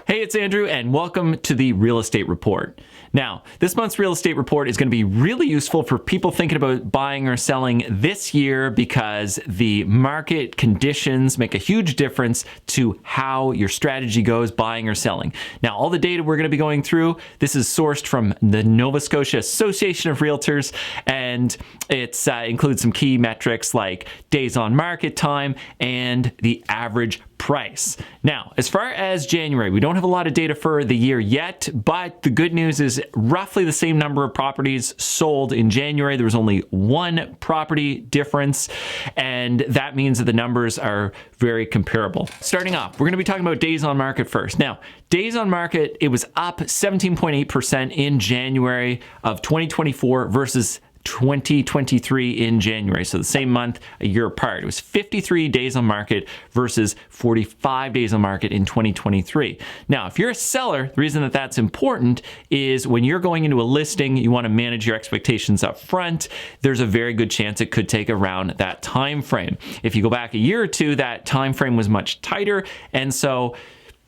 Hey, it's Andrew, and welcome to the Real Estate Report. Now, this month's Real Estate Report is going to be really useful for people thinking about buying or selling this year because the market conditions make a huge difference to how your strategy goes buying or selling. Now, all the data we're going to be going through, this is sourced from the Nova Scotia Association of Realtors, and it includes some key metrics like days on market time and the average price. Now, as far as January, we don't have a lot of data for the year yet, but the good news is roughly the same number of properties sold in January. There was only one property difference, and that means that the numbers are very comparable. Starting off, we're going to be talking about days on market first. Now, days on market, it was up 17.8% in January of 2024 versus 2023 in January. So the same month, a year apart. It was 53 days on market versus 45 days on market in 2023. Now, if you're a seller, the reason that that's important is when you're going into a listing, you want to manage your expectations up front. There's a very good chance it could take around that time frame. If you go back a year or two, that time frame was much tighter, and so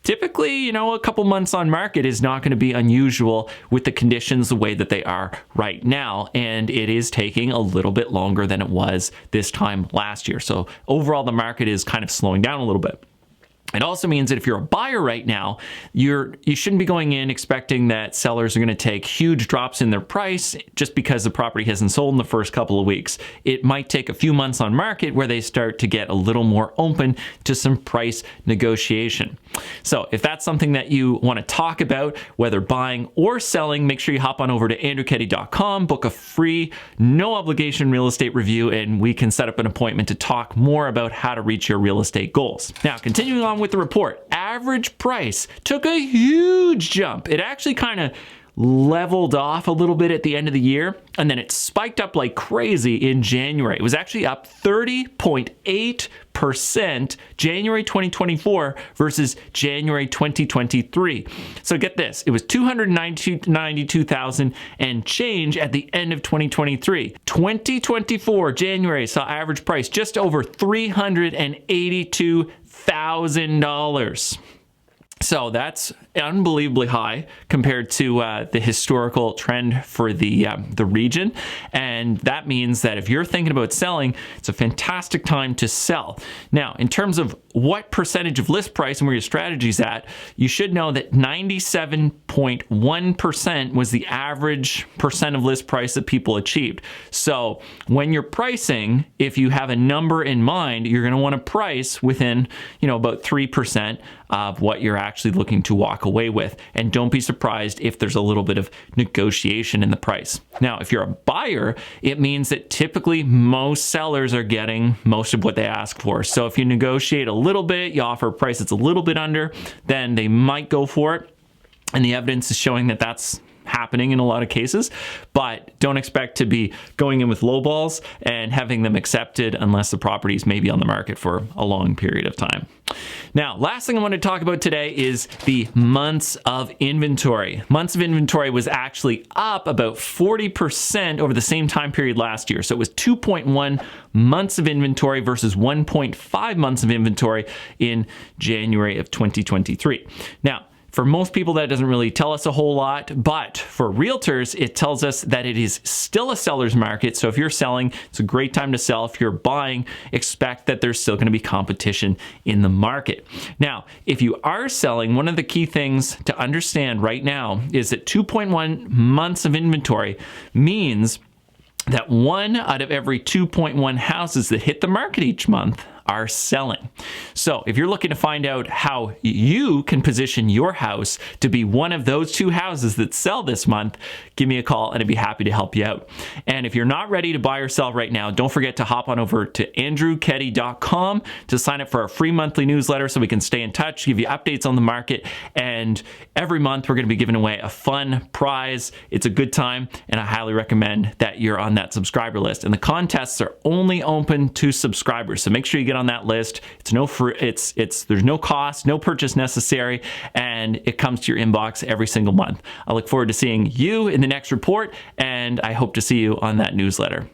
typically, a couple months on market is not going to be unusual with the conditions the way that they are right now. And it is taking a little bit longer than it was this time last year. So overall, the market is kind of slowing down a little bit. It also means that if you're a buyer right now, you shouldn't be going in expecting that sellers are going to take huge drops in their price just because the property hasn't sold in the first couple of weeks. It might take a few months on market where they start to get a little more open to some price negotiation. So if that's something that you want to talk about, whether buying or selling, make sure you hop on over to andrewkeddy.com, book a free, no obligation real estate review, and we can set up an appointment to talk more about how to reach your real estate goals. Now, continuing on with the report, average price took a huge jump. It actually kind of leveled off a little bit at the end of the year, and then it spiked up like crazy in January. It was actually up 30.8% January 2024 versus January 2023. So get this, it was 292,000 and change at the end of 2023. 2024 January saw average price just over $382,000. So that's unbelievably high compared to the historical trend for the region. And that means that if you're thinking about selling, it's a fantastic time to sell. Now, in terms of what percentage of list price and where your strategy's at, you should know that 97.1% was the average percent of list price that people achieved. So when you're pricing, if you have a number in mind, you're going to want to price within, about 3% of what you're actually looking to walk away with. And don't be surprised if there's a little bit of negotiation in the price. Now, if you're a buyer, it means that typically most sellers are getting most of what they ask for. So if you negotiate a little bit, you offer a price that's a little bit under, then they might go for it. And the evidence is showing that that's happening in a lot of cases, but don't expect to be going in with low balls and having them accepted unless the property is maybe on the market for a long period of time. Now, last thing I want to talk about today is the months of inventory. Months of inventory was actually up about 40% over the same time period last year. So it was 2.1 months of inventory versus 1.5 months of inventory in January of 2023. Now, for most people, that doesn't really tell us a whole lot, but for realtors, it tells us that it is still a seller's market. So if you're selling, it's a great time to sell. If you're buying, expect that there's still going to be competition in the market. Now, if you are selling, one of the key things to understand right now is that 2.1 months of inventory means that 1 out of every 2.1 houses that hit the market each month are selling. So if you're looking to find out how you can position your house to be one of those 2 houses that sell this month, give me a call and I'd be happy to help you out. And if you're not ready to buy or sell right now, don't forget to hop on over to andrewkeddy.com to sign up for our free monthly newsletter so we can stay in touch, give you updates on the market. And every month we're going to be giving away a fun prize. It's a good time, and I highly recommend that you're on that subscriber list. And the contests are only open to subscribers, so make sure you get on that list. It's no free, there's no cost, no purchase necessary, and it comes to your inbox every single month. I look forward to seeing you in the next report, and I hope to see you on that newsletter.